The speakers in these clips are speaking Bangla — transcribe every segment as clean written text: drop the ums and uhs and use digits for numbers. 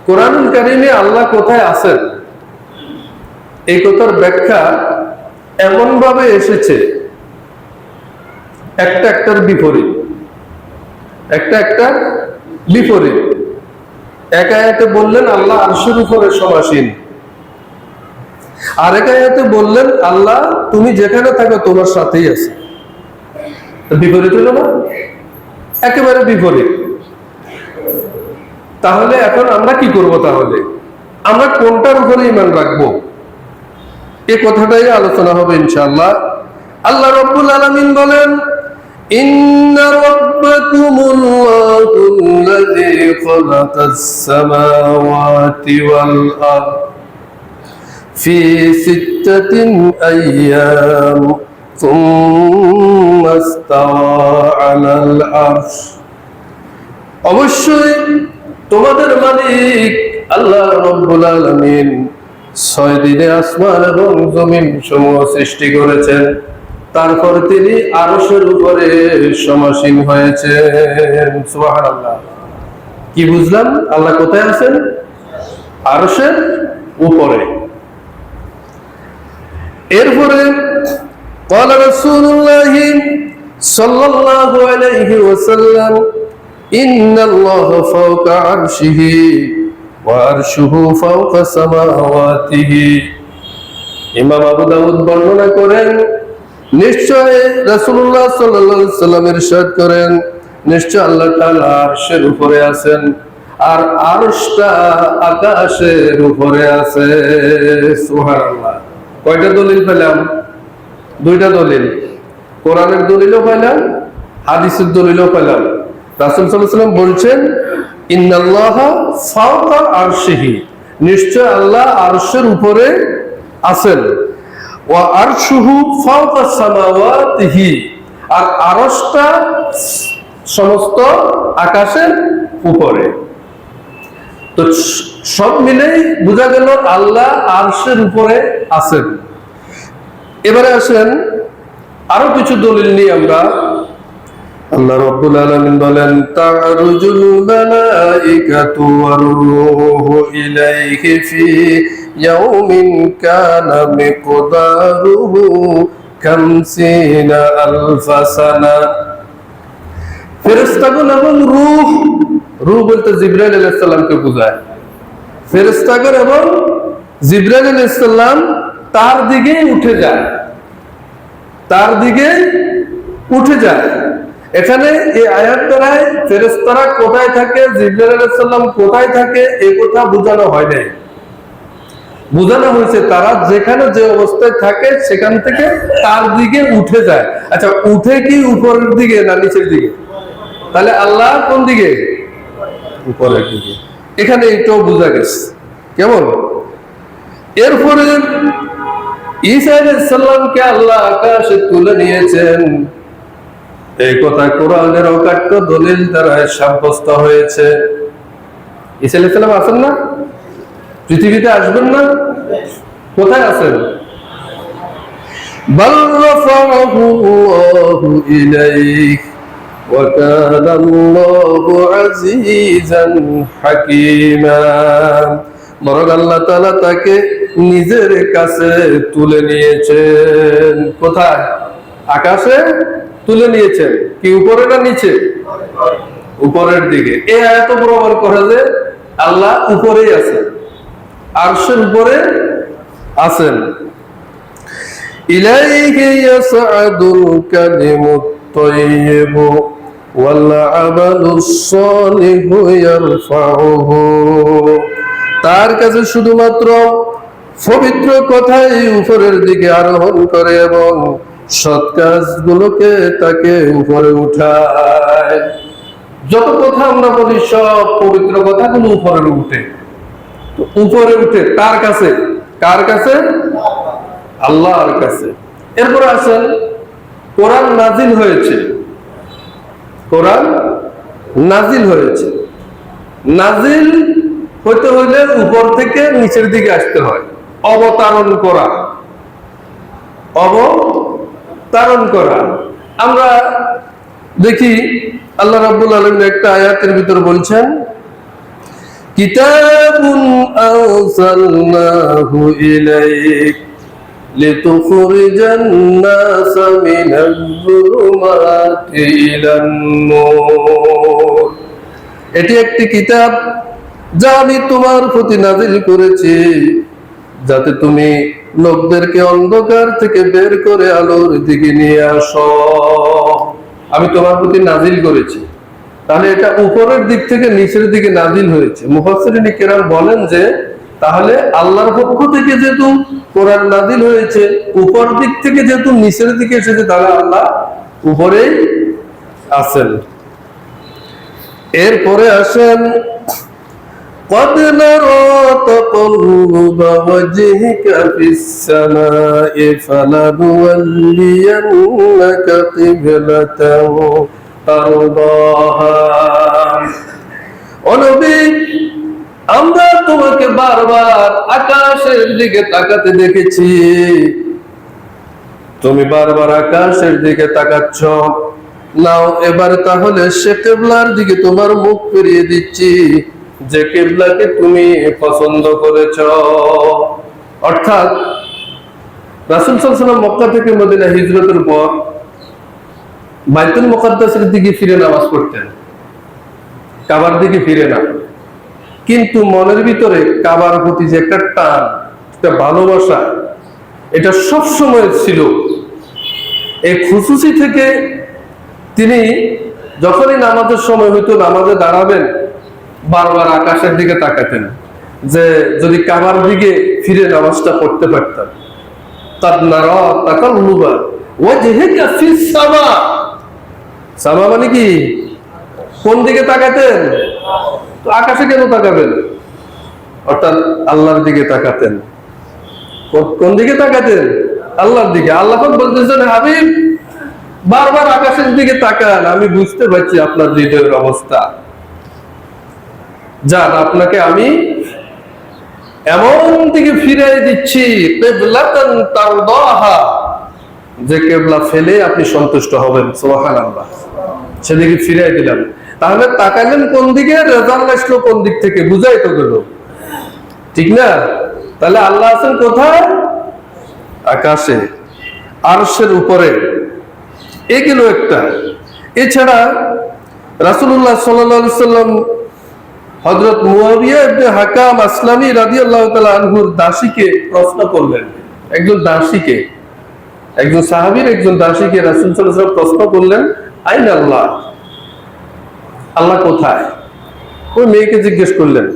কোরআনুল কারীমে আল্লাহ কোথায় আছেন এই কথার ব্যাখ্যা এমন ভাবে এসেছে একটার বিপরীত। এক আয়াতে বললেন আল্লাহ আরশের উপরে সমাসীন, আরেক আয়াতে বললেন আল্লাহ তুমি যেখানে থাকো তোমার সাথেই আছে। বিপরীত হলো না? একেবারে বিপরীত। তাহলে এখন আমরা কি করব? তাহলে আমরা কোনটার উপরে ঈমান রাখবো এই কথাটাই আলোচনা হবে ইনশাআল্লাহ। আল্লাহ রাব্বুল আলামিন বলেন ইন্না রাব্বাকুমুল্লাহুল্লাযী খালাকাস সামাওয়াতি ওয়াল আরদ ফি সিত্তাতিন আইয়াম সুম্মা ইস্তাওয়া আলাল আরশ। অবশ্যই তোমাদের মালিক আল্লাহ রাব্বুল আলামিন 6 দিনে আসমান এবং জমিন সমূহ সৃষ্টি করেছেন, তারপর তিনি আরশের উপরে সমাসীন হয়েছেন। সুবহানাল্লাহ। কি বুঝলাম? আল্লাহ কোথায় আছেন? আরশের উপরে। এরপরে قال رسول الله صلى الله عليه وسلم إن الله فوق عرشه وعرشه فوق سماواته। ইমাম আবু দাউদ বর্ণনা করেন নিশ্চয় রাসূলুল্লাহ সাল্লাল্লাহু আলাইহি ওয়াসাল্লাম ইরশাদ করেন নিশ্চয় আল্লাহ তাআলা আরশের উপরে আছেন আর আরশটা আকাশের উপরে আছে। সুবহানাল্লাহ। কয়টা দলিল পেলাম? দুইটা দলিল। কোরআনের দলিলও পেলাম, হাদিসের দলিলও পেলাম। রাসূল সাল্লাল্লাহু আলাইহি ওয়াসাল্লাম বলছেন ইন্নাল্লাহা ফাওকা আরশিহি, নিশ্চয় আল্লাহ আরশের উপরে আছেন। ওয়া আরশুহু ফাওকা সামাওয়াতিহি, আর আরশটা সমস্ত আকাশের উপরে। তো সব মিলেই বোঝা গেল আল্লাহ আরশের উপরে আছেন। এবারে আসেন আরো কিছু দলিল নিয়ে আমরা। আল্লাহ রাব্বুল আলামিন বলেন তা'রুজুল মালাইকাতু ওয়ার রূহু ইলাইহি ফি ইয়াউমিন কানা মিকদারুহু 50,000 সানা। ফেরেশতাগণ এবং রূহ বলতে জিবরাইল আলাইহিস সালামকে বোঝায়। ফেরেশতাগণ এবং জিবরাইল আলাইহিস সালাম তার দিকে উঠে যায়। এখানে এই আয়াত দ্বারায় ফেরেশতারা কোথায় থাকে, জিবরাইল আলাইহিস সালাম কোথায় থাকে এই কথা বোঝানো হয় নাই। বোঝানো হয়েছে তারা যেখানে যে অবস্থায় থাকে সেখান থেকে তার দিকে উঠে যায়। আচ্ছা, উঠে কি উপরের দিকে না নিচের দিকে? তাহলে আল্লাহ কোন দিকে? উপরের দিকে। এখানে এটাও বোঝা গেছে। কেমন? এরপরে ঈসা আলাইহিস সালামকে আল্লাহ আকাশে তুলে নিয়েছেন, এই কথা কোরআনের অকাট্য দলিল দ্বারা সাব্যস্ত হয়েছে। ঈসা আলাইহিস সালাম আছেন না? পৃথিবীতে আসবেন না? কোথায় আছেন? বাল রাফাহু আল্লাহু ইলাইহি ওয়া কানা আল্লাহু আজিজান হাকীমা। বরং আল্লাহ তাআলা তাকে নিজের কাছে তুলে নিয়েছেন। কোথায়? আকাশে তুলে নিয়েছেন। কি উপরে না নিচে? উপরের দিকে। এই আয়াত প্রমাণ করে যে আল্লাহ উপরেই আছেন, আরশের উপরে আছেন। ইলাইহি ইয়াসআদুল কালিমুত তাইয়্যিবু ওয়াল আমালুস সালিহু ইয়ারফাউহু। তার কাছে শুধুমাত্র পবিত্র কথাই উপরের দিকে আরোহণ করে এবং সৎ কাজগুলোকে তাকে উপরে উঠায়। যত কথা আমরা বলি সব পবিত্র কথাগুলো উপরে উঠে। তার কাছে। কার কাছে? আল্লাহর কাছে। এরপর আসেন কোরআন নাজিল হয়েছে। নাজিল হইতে হইলে উপর থেকে নিচের দিকে আসতে হয়। অবতারণ করা। আমরা দেখি আল্লাহ রাব্বুল আলামিন একটা আয়াতের ভিতর বলছেন কিতাবুন আরসালনাহু ইলাইক লিতুখরিজান নাসা মিনাজ যুলুমাতি ইলান নূর। এটি একটি কিতাব যা আমি তোমার প্রতি নাযিল করেছি, যাতে তুমি লোকদেরকে অন্ধকার থেকে বের করে আলোর দিকে নিয়ে আসো। আমি তোমার প্রতি নাযিল করেছি। তাহলে এটা উপরের দিক থেকে নিচের দিকে নাযিল হয়েছে। মুফাসসিরিন কেরাম বলেন যে তাহলে আল্লাহর পক্ষ থেকে যেহেতু কোরআন নাযিল হয়েছে, উপর দিক থেকে যেহেতু নিচের দিকে এসেছে, তাহলে আল্লাহ উপরেই আছেন। এরপরে আসেন قد نرى تقلب وجهك في السماء فلنولينك قبلة ترضاها। ও নবী, আমরা তোমাকে বারবার আকাশের দিকে তাকাতে দেখেছি, তুমি বারবার আকাশের দিকে তাকাচ্ছ। নাও এবার তাহলে সে কিবলার দিকে তোমার মুখ ফিরিয়ে দিচ্ছি যে কিবলাকে তুমি পছন্দ করেছ। অর্থাৎ রাসূল সাল্লাল্লাহু আলাইহি ওয়াসাল্লাম মক্কা থেকে মদিনা হিজরতের পর বাইতুল মুকাদ্দাসের দিকে ফিরে নামাজ পড়তেন, কাবার দিকে ফিরে না। কিন্তু মনের ভিতরে কাবার প্রতি যে একটা টান, একটা ভালোবাসা, এটা সব সময় ছিল। এই খুশুসি থেকে তিনি যখনই নামাজের সময় হইতো, নামাজে দাঁড়াবেন, বারবার আকাশের দিকে তাকাতেন যে যদি কাবার দিকে ফিরে নামাজটা পড়তে পারতাম। তার নারা তাকাল্লুবা ওয়াজহিকা ফিস সামা। সামা মানে কি? কোন দিকে তাকাতেন? তো আকাশে কেন তাকাবেন? অর্থাৎ আল্লাহর দিকে তাকাতেন। কোন দিকে তাকাতেন? আল্লাহর দিকে। আল্লাহ বলতেছেন, হাবিব বারবার আকাশের দিকে তাকান, আমি বুঝতে পারছি আপনার হৃদয়ের অবস্থা। যান, আপনাকে আমি এমন দিকে ফিরিয়ে দিচ্ছি কিবলাতান তারদাহা, যে কিবলা ফেলে আপনি সন্তুষ্ট হবেন। সুবহানাল্লাহ। সেদিকে ফিরিয়ে দিলাম। তাহলে তাকালেন কোন দিকে, রেজাল্ট আসলো কোন দিক থেকে, বুঝাই তো গেল, ঠিক না? তাহলে আল্লাহ আছেন কোথায়? আকাশে, আরশের উপরে। এগুলো একটা। এছাড়া রাসূলুল্লাহ সাল্লাল্লাহু আলাইহি ওয়াসাল্লাম হযরত মুয়াবিয়া ইবনে হাকাম আসলামী রাদিয়াল্লাহু তাআলা আনহুর দাসীকে প্রশ্ন করলেন। একজন দাসীকে, একজন সাহাবীর একজন দাসীকে রাসূল সাল্লাল্লাহু আলাইহি ওয়াসাল্লাম প্রশ্ন করলেন, আইন আল্লাহ, আল্লাহ কোথায়? ওই মেয়েকে জিজ্ঞেস করলেন।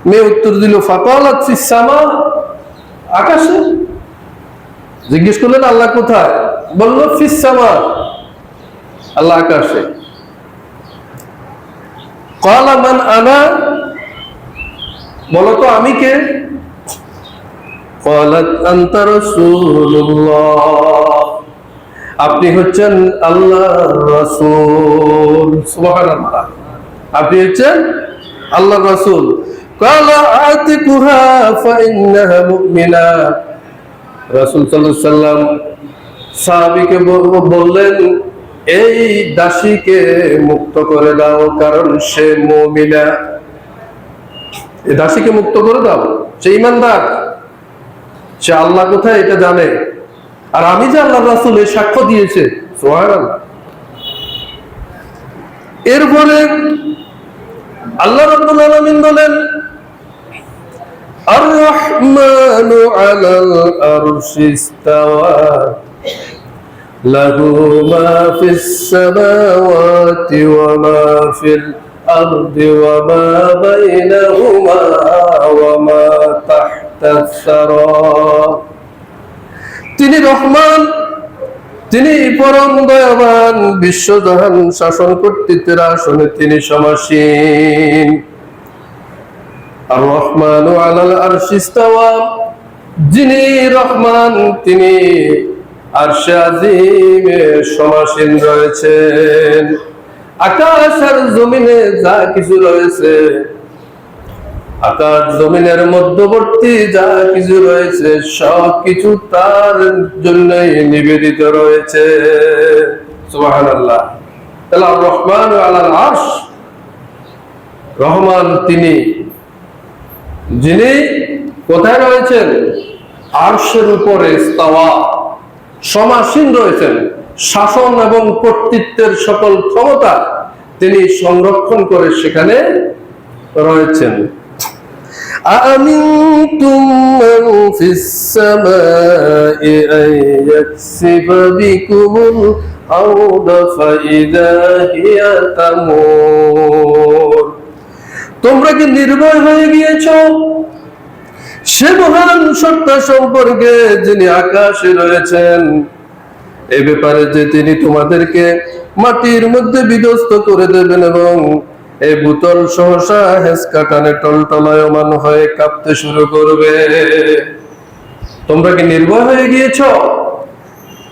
মেয়ে উত্তর দিল, ফাকালাত ফিস সামা, আকাশে। জিজ্ঞেস করলেন আল্লাহ কোথায়? বলল ফিস সামা, আল্লাহ আকাশে। ক্বালা মান আনা, বলো তো আমি কে? ক্বালাত আনতা রাসূলুল্লাহ, আপনি হচ্ছেন আল্লাহর রাসূল। সুবহানাল্লাহ, আপনি হচ্ছেন আল্লাহর রাসূল। ক্বালা আতিকুহা ফাইন্নাহা মুমিনা। রাসূল সাল্লাল্লাহু আলাইহি ওয়াসাল্লাম সাহাবীকে বললেন, এই দাসীকে মুক্ত করে দাও, কারণ সে মুমিনা। এই দাসীকে মুক্ত করে দাও, সে ঈমানদার, সে আল্লাহ কোথায় এটা জানে, আর আমি যে আল্লাহর রাসূল এই সাক্ষ্য দিয়েছে। সুবহানাল্লাহ। এরপরে আল্লাহ রাব্বুল আলামিন বলেন, আর রহমানু আলাল আরশি ইস্তাওয়া লাহু মা ফিস সামাওয়াতি ওয়া মা ফিল আরদি ওয়া মা বাইনাহুমা ওয়া মা তাহতাস সারা। তিনি রহমান, তিনি পরম দয়াবান, বিশ্বজাহান শাসন কর্তৃত্বের আসনে তিনি সমাসীন। আর রহমান আলাল আরশি ইস্তাওয়া, যিনি রহমান তিনি আরশে আজিমে সমাসীন রয়েছেন। আকাশ আর জমিনে যা কিছু রয়েছে, আকাশ জমিনের মধ্যবর্তী যা কিছু রয়েছে, সব কিছু তার জন্যই নিবেদিত রয়েছে। সুবহানাল্লাহ। তাহলে আর রহমান আলাল আরশ, রহমান তিনি যিনি কোথায় রয়েছেন? আরশের উপরে ইস্তাওয়া, সমাসীন রয়েছেন, শাসন এবং কর্তৃত্বের সকল ক্ষমতা তিনি সংরক্ষণ করে সেখানে রয়েছেন। أأمنتم من في السماء أن يكسف بكم الأرض فإذا هي تمور। তোমরা কি নির্ভয় হয়ে গিয়েছো সে মহান সত্তা সম্পর্কে যিনি আকাশে রয়েছেন, এ ব্যাপারে যে তিনি তোমাদেরকে মাটির মধ্যে বিধ্বস্ত করে দেবেন এবং এই ভূতল সহসা হেঁচকা টানে টলটলায়মান হয়ে কাঁপতে শুরু করবে। তোমরা কি নির্ভয় হয়ে গিয়েছো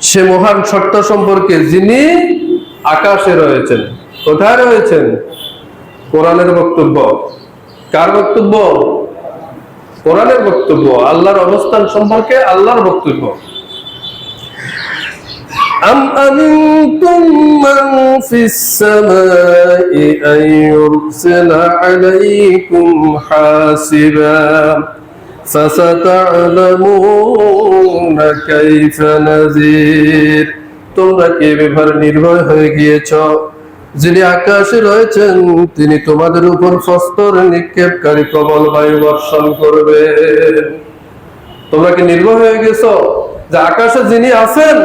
সে মহান সত্তা সম্পর্কে যিনি আকাশে রয়েছেন? কোথায় রয়েছেন? কোরআনের বক্তব্য। কার বক্তব্য? কোরআনের বক্তব্য। আল্লাহর অবস্থান সম্পর্কে আল্লাহর বক্তব্য। أم أمنتم من في السماء أن يرسل عليكم حاسبا فستعلمون كيف نذير। তোমরা কি ব্যাপারে নির্ভয় হয়ে গিয়েছ যিনি আকাশে রয়েছেন তিনি তোমাদের উপর প্রস্তর নিক্ষেপকারী প্রবল বায়ু বর্ষণ করবেন? তোমরা কি নির্ভয় হয়ে গেছো যে আকাশে যিনি আছেন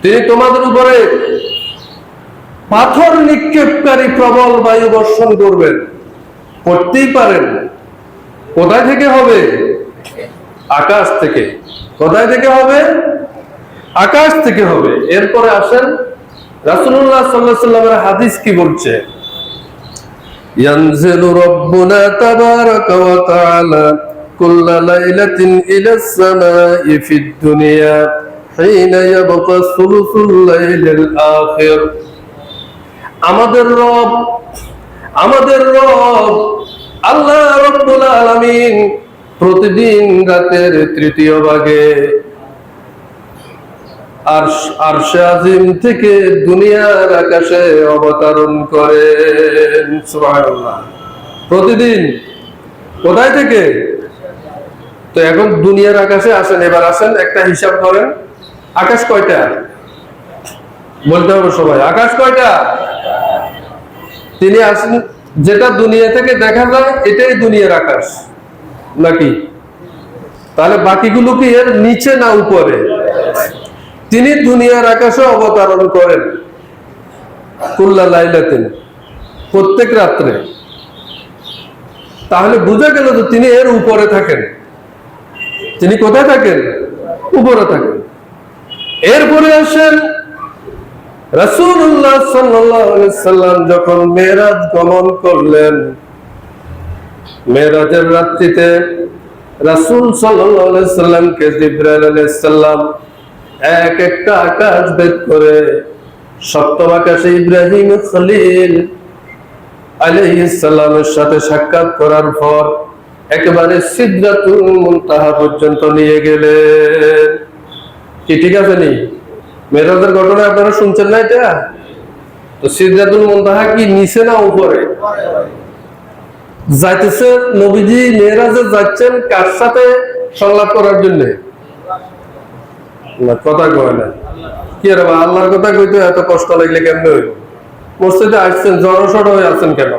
তিনি তোমাদের উপরে পাথর নিক্ষেপকারী প্রবল বায়ু বর্ষণ করবেন? করতেই পারেন। কোথায় থেকে হবে? আকাশ থেকে। কোথায় থেকে হবে? আকাশ থেকে হবে। এরপরে আসেন রাসূলুল্লাহ সাল্লাল্লাহু আলাইহি ওয়াসাল্লামের হাদিস কি বলছে? ইয়ানজিলু রাব্বুনা তাবারাকা ওয়া তাআলা কুল্লা লাইলাতিন ইলাস সামাই ফিদ দুনিয়া হিনা ইয়াবকা সুলুসুল লাইলিল আখির। আমাদের রব আল্লাহ রাব্বুল আলামিন প্রতিদিন রাতের তৃতীয় ভাগে আরশে আজিম থেকে দুনিয়ার আকাশে অবতরণ করেন। সুবহানাল্লাহ। প্রতিদিন। কোথায় থেকে? তো এখন দুনিয়ার আকাশে আসেন। এবার আসেন একটা হিসাব করেন, আকাশ কয়টা? বলতে হবে সবাই। আকাশ কয়টা? তিনি আসেন, যেটা দুনিয়া থেকে দেখা যায় এটাই দুনিয়ার আকাশ নাকি? তাহলে বাকিগুলো কি এর নিচে না উপরে? তিনি দুনিয়ার আকাশে অবতরণ করেন কুল্লা লাইলাতিন, প্রত্যেক রাত্রে। তাহলে বোঝা গেল যে তিনি এর উপরে থাকেন। তিনি কোথায় থাকেন? উপরে থাকেন। এরপরে আসেন রাসূলুল্লাহ সাল্লাল্লাহু আলাইহি ওয়াসাল্লাম যখন মেরাজ গমন করলেন, মেরাজের রাত্রিতে রাসূল সাল্লাল্লাহু আলাইহি ওয়াসাল্লামকে জিবরাইল আলাইহিস সালাম এক একটা আকাশ ভেদ করে সপ্তম আকাশে ইব্রাহিম খলিল আলাইহিস সালামের সাথে সাক্ষাৎ করার পর একেবারে সিদরাতুল মুনতাহা পর্যন্ত নিয়ে গেলেন। কি ঠিক আছে নি? মেরাজের ঘটনা আপনারা শুনছেন না এটা? তো সিদরাতুল মুনতাহা কি নিচে না উপরে? যাইতেছে নবীজি মেরাজে যাচ্ছেন কার সাথে সংলাপ করার জন্য? না, কথা কয় না। কি রে ভাই, আল্লাহর কথা কইতে এত কষ্ট লাগলে কেমনে হইল? মসজিদে আসছেন, জড়সড় হয়ে আছেন কেন?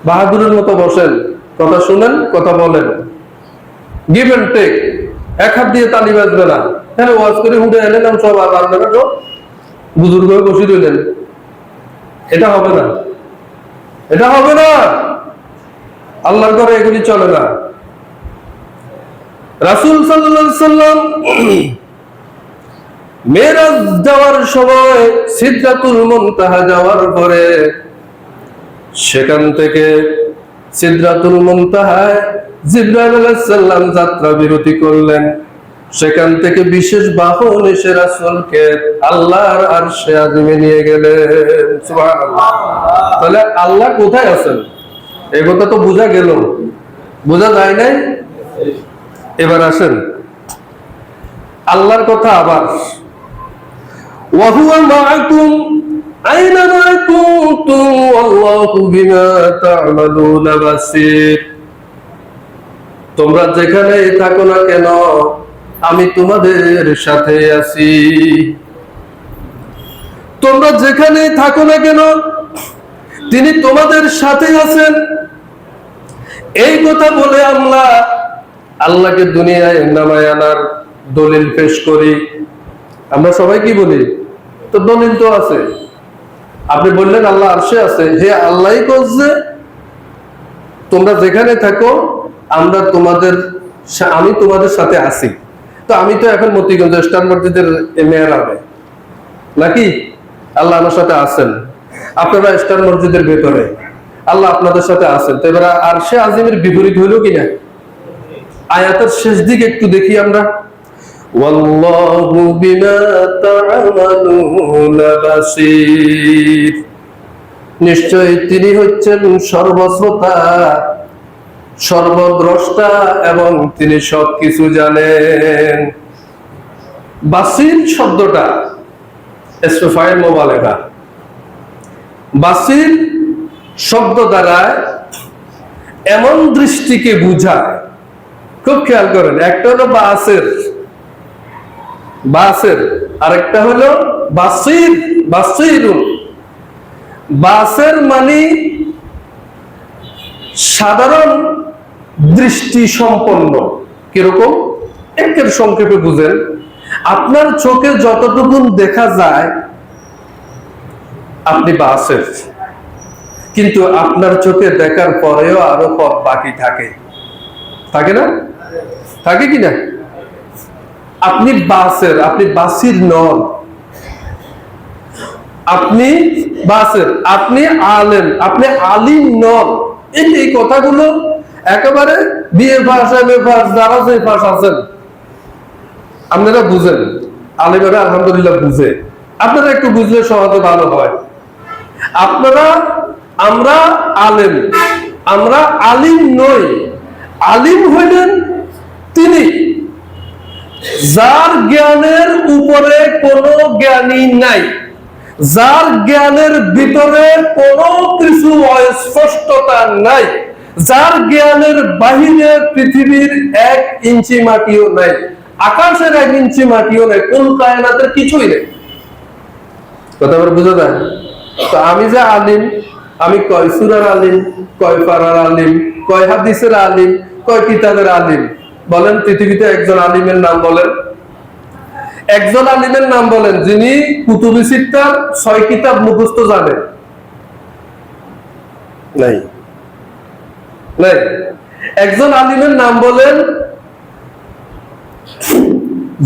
বাহাদুরের মতো বসেন, কথা শুনেন, কথা বলেন, গিভ এন্ড টেক। এক হাত দিয়ে তালি বাজবে না। হ্যাঁ, ওয়াজ করে উঠে এলেন সব, আর আপনারা সব বুজুর্গ হয়ে বসে রইলেন। এটা হবে না, এটা হবে না। আল্লাহর ঘরে এগুলি চলে না। রাসূল সাল্লাল্লাহু আলাইহি সাল্লাম মেরাজ যাওয়ার সময় সিদরাতুল মুনতাহা যাওয়ার পরে সেখান থেকে সিদরাতুল মুনতাহায় জিবরাইল আলাইহিস সালাম যাত্রা বিরতি করলেন। সেখান থেকে বিশেষ বাহন এসে রাসূলকে আল্লাহর আরশে আজিমে নিয়ে গেলেন। সুবহানাল্লাহ। তাহলে আল্লাহ কোথায় আছেন এই কথা তো বোঝা গেল, বোঝা যায় নাই? এবার আসেন আল্লাহর কথা আবার, ওয়াহুয়া মাআকুম আইনামা কুনতুম ওয়াল্লাহু বিমা তা'মালুনা বাসীর। তোমরা যেখানে থাকো না কেন আমি তোমাদের সাথে আছি। তোমরা যেখানে থাকো না কেন তিনি তোমাদের সাথে আছেন। এই কথা বলে আমরা আল্লাহকে দুনিয়ায় নামায় আনার দলিল পেশ করি। আমরা সবাই কি বলি? তো দলিল তো আছে। আপনি বললেন আল্লাহ আরশে আছে, হে আল্লাহই বলছে তোমরা যেখানে থাকো আমি তোমাদের সাথে আছি। তো আমি তো এখন মতিগঞ্জ স্টার মসজিদের মেহরাবে, নাকি আল্লাহ আমার সাথে আছেন। আপনারা স্টার মসজিদের ভেতরে, আল্লাহ আপনাদের সাথে আছেন। তো এবার আরশে আজিমের বিপরীত হইল কিনা? আয়াতের শেষ দিকে একটু দেখি আমরা, ওয়াল্লাহু বিমা তা'মালুনা বাসীর, নিশ্চয় তিনি হচ্ছেন সর্বশ্রোতা, সর্বদ্রষ্টা এবং তিনি সবকিছু জানেন। বাসীর শব্দটা ইসফাইল মুবালাগা। বাসীর শব্দ দ্বারা এমন দৃষ্টিকে বুঝায়, খুব খেয়াল করেন, একটা হলো বাসের আরেকটা হলো বাসীর। বাসের মানে সাধারণ দৃষ্টি সম্পন্ন। কিরকম? একের সংক্ষেপে বুঝেন, আপনার চোখে যতটুকু দেখা যায় আপনি বাসের, কিন্তু আপনার চোখে দেখার পরেও আরো পথ বাকি থাকে, থাকে না? থাকে কিনা? আপনি বাসের, আপনি বাসির নন। আপনি বাসের, আপনি আলেম, আপনি আলিম নন। এই কথাগুলো একেবারে বিএ পাস, এমএ পাস, যারা যে পাস আছেন আপনারা বুঝেন, আলেমেরা আলহামদুলিল্লাহ বুঝে। আপনারা একটু বুঝলে সহজে ভালো হয়। আমরা আলেম, আমরা আলিম নই। আলিম হইলেন তিনি যার জ্ঞানের উপরে কোনো জ্ঞানী নাই, যার জ্ঞানের ভিতরে কোনো কিছু অস্পষ্টতা নাই, যার জ্ঞানের বাহিরে পৃথিবীর 1 ইঞ্চি মাটিও নাই, আকাশের 1 ইঞ্চি মাটিও নাই, কোন কায়নাতের কিছুই নেই। কথা বলে বুঝা যায়? তো আমি যে আলিম, আমি কয় সূরার আলিম, কয় পারার আলিম, কয় হাদিসের আলিম, কয় কিতাবের আলিম? বলেন পৃথিবীতে একজন আলিমের নাম বলেন। একজন আলিমের নাম বলেন যিনি কুতুবি সিত্তার 6 কিতাব মুখস্থ জানেন। নাই। একজন আলিমের নাম বলেন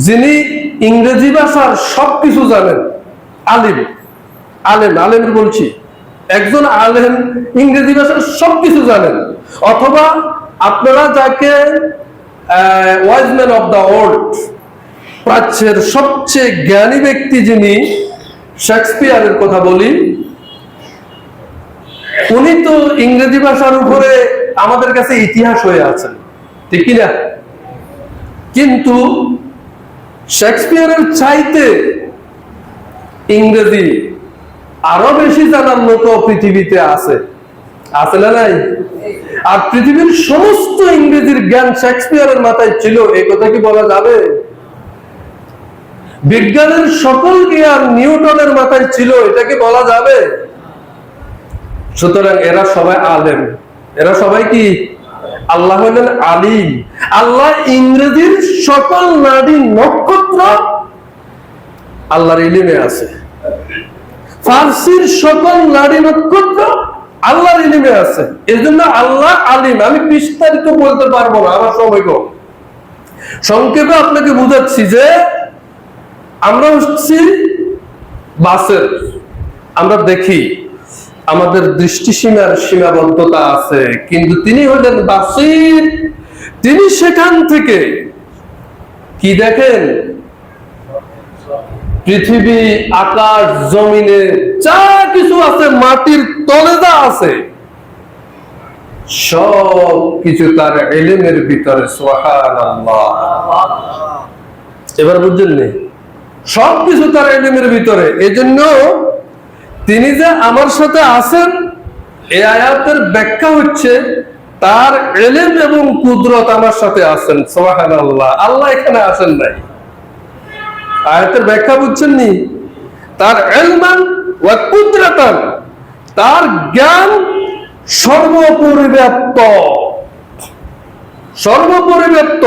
যিনি ইংরেজি ভাষার সবকিছু জানেন। আলেম বলছি, একজন আলেম ইংরেজি ভাষার সবকিছু জানেন। অথবা আপনারা যাকে wise man of the world, প্রাচ্যের সবচেয়ে জ্ঞানী ব্যক্তি যিনি, শেক্সপিয়ারের কথা বলি, উনি তো ইংরেজি ভাষার উপরে আমাদের কাছে ইতিহাস হয়ে আছেন, ঠিক না? কিন্তু শেক্সপিয়ারের চাইতে ইংরেজি আরো বেশি জানার লোক পৃথিবীতে আছে না নাই? আর পৃথিবীর সমস্ত ইংরেজির জ্ঞান শেক্সপিয়ারের মাথায় ছিল, এই কথা কি বলা যাবে? বিজ্ঞানের সকল জ্ঞান নিউটনের মাথায় ছিল, এটা কি বলা যাবে? সুতরাং এরা সবাই আলেম। এরা সবাই কি? আল্লাহ হলেন আলিম। আল্লাহ ইংরেজির সকল নারী নক্ষত্র আল্লাহর ইলমে আছে। ফার্সির সকল নারী নক্ষত্র আল্লাহর ইলমে আছে। এজন্য আল্লাহ আলিম। আমি বিস্তারিত বলতে পারবো না, আমার সময় কম। সংক্ষেপে আপনাকে বুঝাচ্ছি যে আমরা হচ্ছি বাসের। আমরা দেখি, আমাদের দৃষ্টিসীমার সীমাবদ্ধতা আছে, কিন্তু তিনি হলেন বাসীর। তিনি সেখান থেকে কি দেখেন? পৃথিবী, আকাশ, জমিনে যা কিছু আছে, মাটির তলে যা আছে, সব কিছু তার ইলমের ভিতরে। সুবহানাল্লাহ। এবার বুঝলেন নি? সবকিছু তার ইলমের ভিতরে। এজন্য তিনি যে আমার সাথে আছেন, এই আয়াতের ব্যাখ্যা হচ্ছে তার ইলম এবং কুদরত আমার সাথে আছেন। সুবহানাল্লাহ। আল্লাহ এখানে আছেন নাই। আয়াতের ব্যাখ্যা বুঝছেন নি? তার ইলমান ওয়া কুদরাতান, তার জ্ঞান সর্বপরিব্যাপ্ত, সর্বপরিব্যাপ্ত।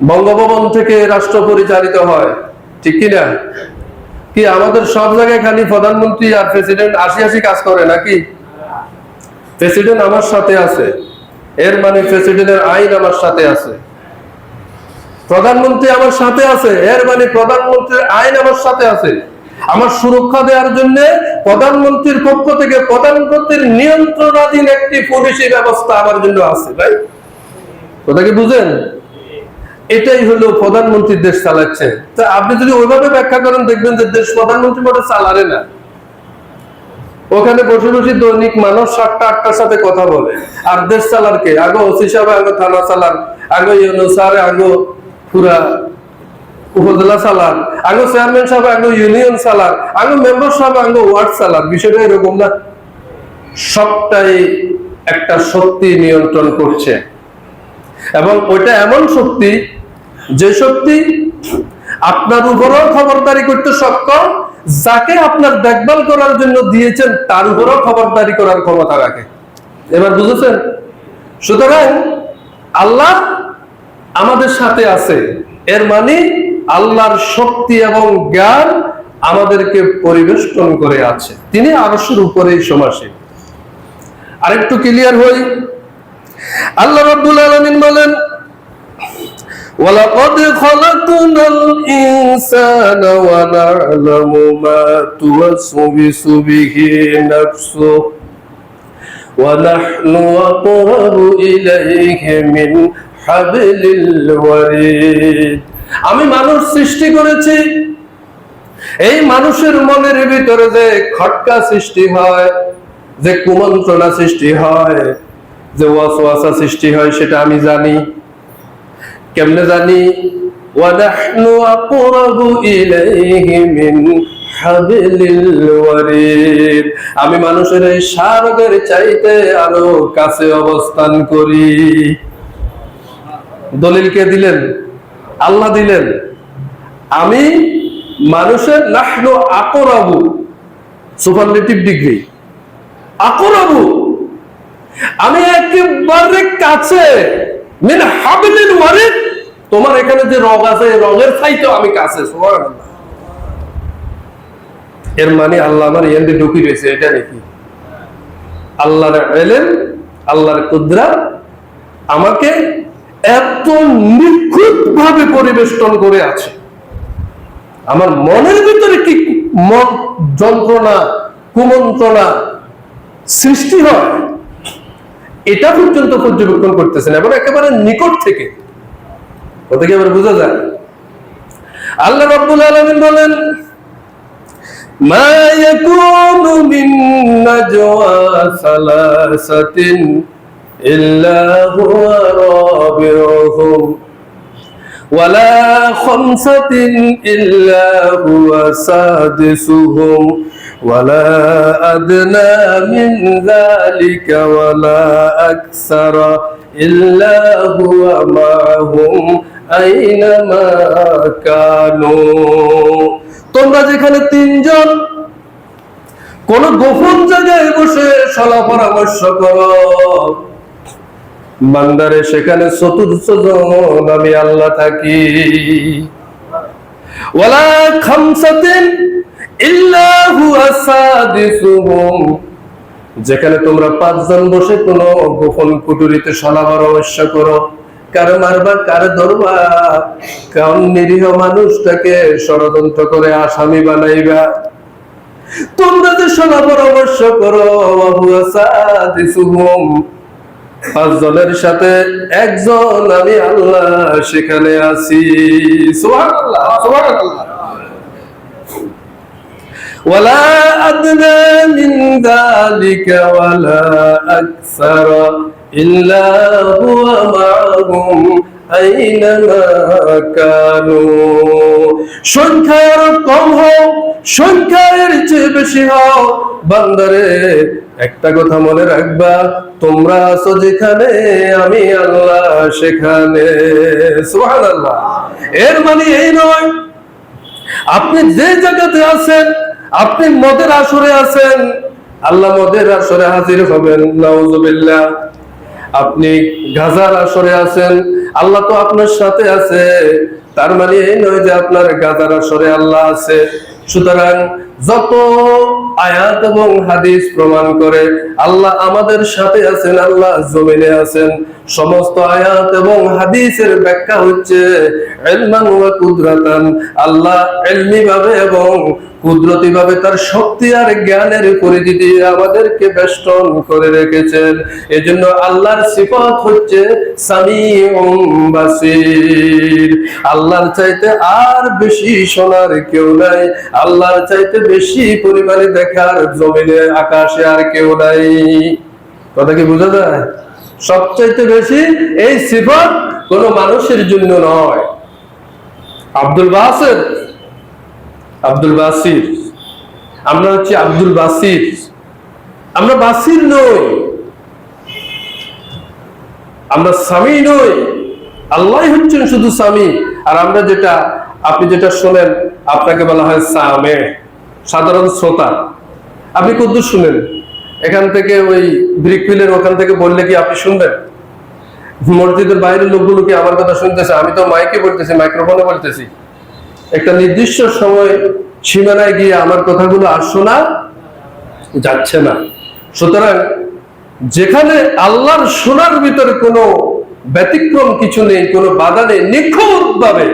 বঙ্গভবন থেকে রাষ্ট্র পরিচালিত হয়, ঠিক কিনা? কি আমাদের সব জায়গায় খালি প্রধানমন্ত্রী আর প্রেসিডেন্ট আসি কাজ করে নাকি? প্রেসিডেন্ট আমার সাথে আছে, এর মানে প্রেসিডেন্টের আইন আমার সাথে আছে। প্রধানমন্ত্রী আমার সাথে আছে, এর মানে প্রধানমন্ত্রীর আইন আমার সাথে আছে। আমার সুরক্ষা দেওয়ার জন্য প্রধানমন্ত্রীর পক্ষ থেকে প্রধানমন্ত্রীর নিয়ন্ত্রণাধীন একটি পুলিশি ব্যবস্থা আমার জন্য আছে। ভাই কথা কি বুঝেন? এটাই হলো প্রধানমন্ত্রী দেশ চালাচ্ছে। তা আপনি যদি ওইভাবে ব্যাখ্যা করেন, দেখবেন যে দেশ প্রধানমন্ত্রী মোটে চালারে না। ওখানে বসে বসে দৈনিক মানুষ 7টা 8টার সাথে কথা বলে। আর দেশ চালার কে? আগে ওসি সাহেব, আগে থানা চালার, আগে ইউনো স্যার, আগে পুরা উপজেলা চালার, আগে চেয়ারম্যান সাহেব, আগে ইউনিয়ন চালার, আগে মেম্বার সাহেব, আগে ওয়ার্ড চালার। বিষয়টা এরকম না। সবটাই একটা শক্তি নিয়ন্ত্রণ করছে, এবং ওইটা এমন শক্তি যে শক্তি আপনার উপরও খবরদারি করতে সক্ষম, যাকে আপনার দেখভাল করার জন্য দিয়েছেন তার উপরও খবরদারি করার ক্ষমতা রাখে। এবার বুঝেছেন? সুতরাং আল্লাহ আমাদের সাথে আছে, এর মানে আল্লাহর শক্তি এবং জ্ঞান আমাদেরকে পরিবেষ্টন করে আছে। তিনি আরশের উপরেই সমাসীন। আরেকটু ক্লিয়ার হই, আল্লাহ রাব্বুল আলামিন বলেন, ওয়ালাকাদ খালাকনাল ইনসানা ওয়া না'লামু মা তুওয়াসবিসু বিহি নাফসুহু ওয়া নাহনু আকরাবু ইলাইহি মিন হাবলিল ওয়ারিদ। আমি মানুষ সৃষ্টি করেছি, এই মানুষের মনের ভিতরে যে খটকা সৃষ্টি হয়, যে কুমন্ত্রণা সৃষ্টি হয়, যে ওয়াসওয়াসা সৃষ্টি হয়, সেটা আমি জানি। কেমনে জানি? ওয়া নাহনু আকরাবু ইলাইহি মিন হাবলিল ওয়ারিদ। আমি মানুষের এই সারগের চাইতে আরো কাছে অবস্থান করি। দলিল কে দিলেন? আল্লাহ দিলেন। আমি মানুষের নাহনু আকরাবু, সুপারলেটিভ ডিগ্রি, আকরাবু, আমি একেবারে কাছে, মিন হাবলিল ওয়ারিদ, তোমার এখানে যে রগ আছে এই রগের চাইতেও আমি কাছে। সুবহানাল্লাহ। এর মানে আল্লাহ আমার এন্ডে ঢুকি রয়েছে, এটা নাকি? আল্লাহর ইলম, আল্লাহর কুদরত আমাকে এত নিখুঁত ভাবে পরিবেষ্টন করে আছে। আমার মনের ভিতরে কি মন যন্ত্রণা, কুমন্ত্রণা সৃষ্টি হয়, এটা পর্যন্ত পর্যবেক্ষণ করতেছেন, এবং একেবারে নিকট থেকে। ওটা কি আবার বোঝা যায়? আল্লাহ রাব্বুল আলামিন বলেন, মা ইয়াকুনু মিন নাজওয়া সালাসাতিন ইল্লা হুয়া রাবিউহুম ওয়ালা খামসাতিন ইল্লা হুয়া সাদিসুহুম ওয়ালা আদনা মিন যালিকা ওয়ালা আকসারা ইল্লা হুয়া মা'হুম আইনামা কানু। তোমরা যেখানে তিনজন কোন গোপন জায়গায় বসে সলা পরামর্শ করো, বান্দারে সেখানে চতুর্থ জন আমি আল্লাহ থাকি। ওয়ালা খামসাতিন ইল্লা হুয়া সাদিসুহুম, যেখানে তোমরা 5 জন বসে কোন গোপন কুটুরিতে সলা পরামর্শ করো, কার মারবা, কার ধরবা, কোন নিরীহ মানুষটাকে ষড়যন্ত্র করে আসামি বানাইবা, তোমরা যে সলা পরামর্শ করো, হুয়া সাদিসুহুম, 5 জনের সাথে একজন আমি আল্লাহ সেখানে আছি। সুবহানাল্লাহ, সুবহানাল্লাহ। ওয়ালা আদনা মিন যালিকা ওয়ালা আকসারা ইল্লা হুয়া মা'হুম আইনামা কানু। সংখ্যায় কম হোক, সংখ্যার চেয়ে বেশি হোক, বান্দারে একটা কথা মনে রাখবা, তোমরা আছো যেখানে আমি আল্লাহ সেখানে। সুবহানাল্লাহ। এর মানে এই নয় আপনি যে জায়গাতে আছেন, আপনি মদের আসরে আছেন, আল্লাহ মদের আসরে হাজির হবেন, নাউজুবিল্লাহ। আপনি গাজার আসরে আছেন, আল্লাহ তো আপনার সাথে আছে, তার মানে এই নয় যে আপনার গাজার আসরে আল্লাহ আছে। সুতরাং যত আয়াত এবং হাদিস প্রমাণ করে আল্লাহ আমাদের সাথে আছেন, আল্লাহ জমিনে আছেন, সমস্ত আয়াত এবং হাদিসের ব্যাখ্যা হচ্ছে ইলমান ওয়া কুদরাতান। আল্লাহ ইলমি ভাবে এবং কুদরতি ভাবে তার শক্তি আর জ্ঞানের পরিধি দিয়ে আমাদেরকে বেষ্টন করে রেখেছেন। এজন্য আল্লাহর সিফাত হচ্ছে সামিউম বাসির। আল্লাহর চাইতে আর বেশি শোনার কেউ নাই, আল্লাহর চাইতে বেশি পরিমাণে দেখার জমিনে আকাশে আর কেউ নাই। কথা কি বোঝা যায়? সবচাইতে বেশি এই সিফাত কোন মানুষের জন্য নয়। আব্দুল বাসির, আমরা হচ্ছি আব্দুল বাসির, আমরা বাসির নই, আমরা সামি নই। আল্লাহ হচ্ছেন শুধু সামি। আর আমরা যেটা, আপনি যেটা শোনেন আপনাকে বলা হয় সামে, সাধারণ শ্রোতা। আপনি কদ্দূর শুনেন? এখান থেকে ওই ব্রিকফিলের ওখান থেকে বললে কি আপনি শুনবেন? মসজিদের বাইরের লোকগুলো কি আমার কথা শুনতেছে? আমি তো মাইকে বলতেছি, মাইক্রোফোনে বলতেছি। একটা নির্দিষ্ট সময় সীমানায় গিয়ে আমার কথাগুলো আর শোনা যাচ্ছে না। সুতরাং যেখানে আল্লাহর শোনার ভিতরে কোনো ব্যতিক্রম কিছু নেই, কোনো বাধা নেই, নিখুঁত ভাবে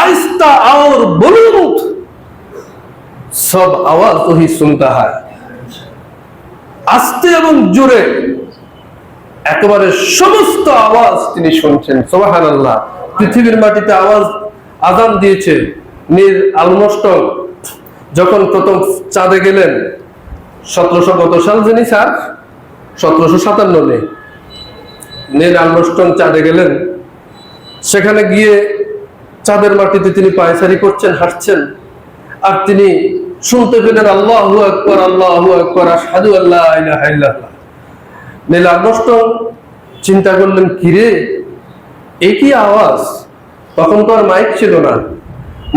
আইস্তা আর বুলুত সব আওয়াজ ওহি শুনতে হয়, আস্তে এবং জোরে একেবারে সমস্ত আওয়াজ তিনি শুনছেন। সুবহানাল্লাহ। পৃথিবীর মাটিতে আওয়াজ আযান দিয়েছে নীল আর্মস্ট্রং যখন প্রথম চাঁদে গেলেন 1700 কত সাল জানি স্যার, 1757 নীল আর্মস্ট্রং চাঁদে গেলেন। সেখানে গিয়ে চাঁদের মাটিতে তিনি পায়চারি করছেন, হাঁটছেন, আর তিনি শুনতে পেলেন আল্লাহু আকবার, আল্লাহু আকবার, আশহাদু আল্লা ইলাহা ইল্লাল্লাহ। নীল আর্মস্ট্রং চিন্তা করলেন, কিরে এই কি আওয়াজ? তখন তো আর মাইক ছিল না,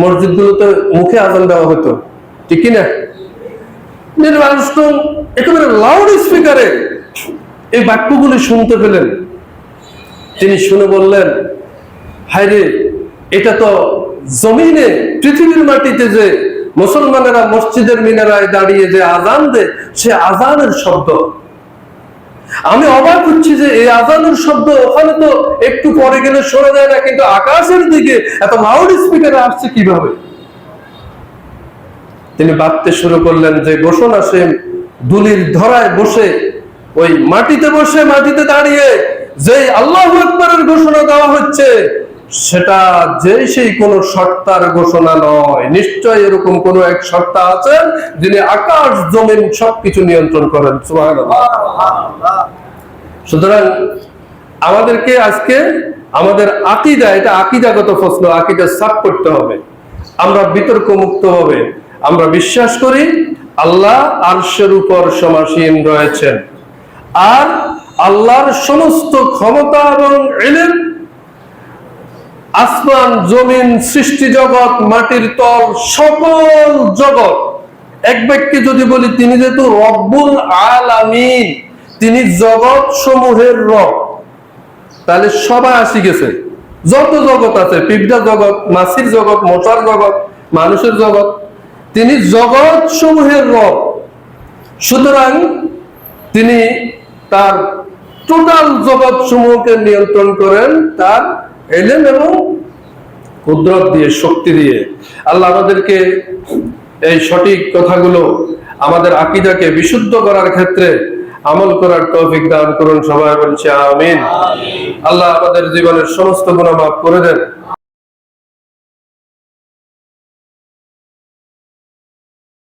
মসজিদগুলোতে মুখে আযান দেওয়া হতো, ঠিক কিনা? নীল আর্মস্ট্রং একেবারে লাউড স্পিকারে এই বাক্যগুলি শুনতে পেলেন। তিনি শুনে বললেন, হায়রে, এটা তো জমিনে পৃথিবীর মাটিতে যে মুসলমানেরা মসজিদের মিনারায় দাঁড়িয়ে যে আযান দেয়, সে আযানের শব্দ। আমি অবাক হচ্ছি যে এই আযানের শব্দ ওখানে তো একটু পরে গেলে শোনা যায় না, কিন্তু আকাশের দিকে এত লাউড স্পিকারে আসছে কিভাবে? তিনি ভাবতে শুরু করলেন যে ঘোষণা সে দুলির ধরায় বসে, ওই মাটিতে বসে, মাটিতে দাঁড়িয়ে যে আল্লাহু আকবারের ঘোষণা দেওয়া হচ্ছে, সেটা যে সেই কোন সত্তার ঘোষণা নয়, নিশ্চয় এরকম কোন এক সত্তা আছেন যিনি আকাশ জমিন সবকিছু নিয়ন্ত্রণ করেন। সুবহানাল্লাহ। সুতরাং আমাদেরকে আজকে আমাদের আকীদা, এটা আকীদাগত প্রশ্ন, আকীদা সাফ করতে হবে। আমরা বিতর্ক মুক্ত হবে আমরা বিশ্বাস করি আল্লাহ আরশের উপর সমাসীন রয়েছেন, আর আল্লাহর সমস্ত ক্ষমতা এবং ইলম, আসমান জমিন সৃষ্টি জগৎ মাটির তল সকল জগৎ, এক বাক্যে যদি বলি তিনি যেহেতু রব্বুল আলামিন, তিনি জগৎ সমূহের রব, তাহলে সবাই আসি গেছে। যত জগৎ আছে, পিঁপড়া জগৎ, মাছির জগৎ, মশার জগৎ, মানুষের জগৎ, তিনি জগৎ সমূহের রব। সুতরাং তিনি তার টোটাল জগৎ সমূহকে নিয়ন্ত্রণ করেন তার ইলম এবং কুদরত দিয়ে, শক্তি দিয়ে। আল্লাহ আমাদেরকে এই সঠিক কথাগুলো, আমাদের আকীদাকে বিশুদ্ধ করার ক্ষেত্রে আমল করার তৌফিক দান করুন। সবাই বলছি আমিন। আল্লাহ আমাদের জীবনের সমস্ত গুনাহ মাফ করে দেন।